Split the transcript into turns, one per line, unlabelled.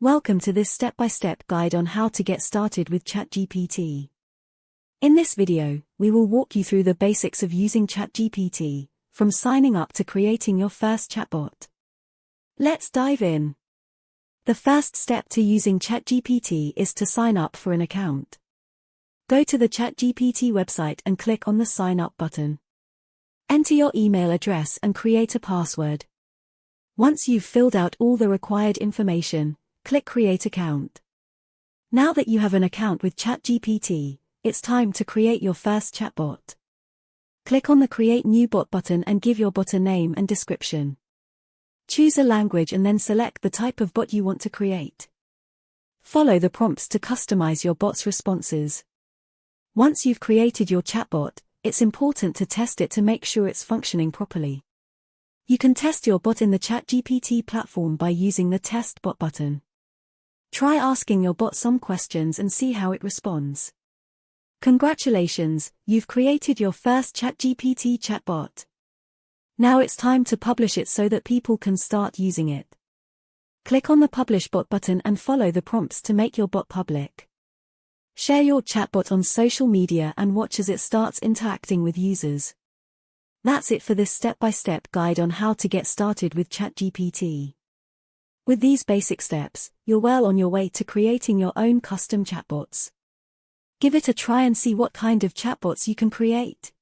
Welcome to this step-by-step guide on how to get started with Chatgpt. In this video, we will walk you through the basics of using Chatgpt, from signing up to creating your first chatbot. Let's dive in. The first step to using Chatgpt is to sign up for an account. Go to the Chatgpt website and click on the Sign Up button. Enter your email address and create a password. Once you've filled out all the required information, click Create Account. Now that you have an account with Chatgpt, it's time to create your first chatbot. Click on the Create New Bot button and give your bot a name and description. Choose a language and then select the type of bot you want to create. Follow the prompts to customize your bot's responses. Once you've created your chatbot, it's important to test it to make sure it's functioning properly. You can test your bot in the Chatgpt platform by using the Test Bot button. Try asking your bot some questions and see how it responds. Congratulations, you've created your first Chatgpt chatbot. Now it's time to publish it so that people can start using it. Click on the Publish Bot button and follow the prompts to make your bot public. Share your chatbot on social media and watch as it starts interacting with users. That's it for this step-by-step guide on how to get started with Chatgpt. With these basic steps, you're well on your way to creating your own custom chatbots. Give it a try and see what kind of chatbots you can create.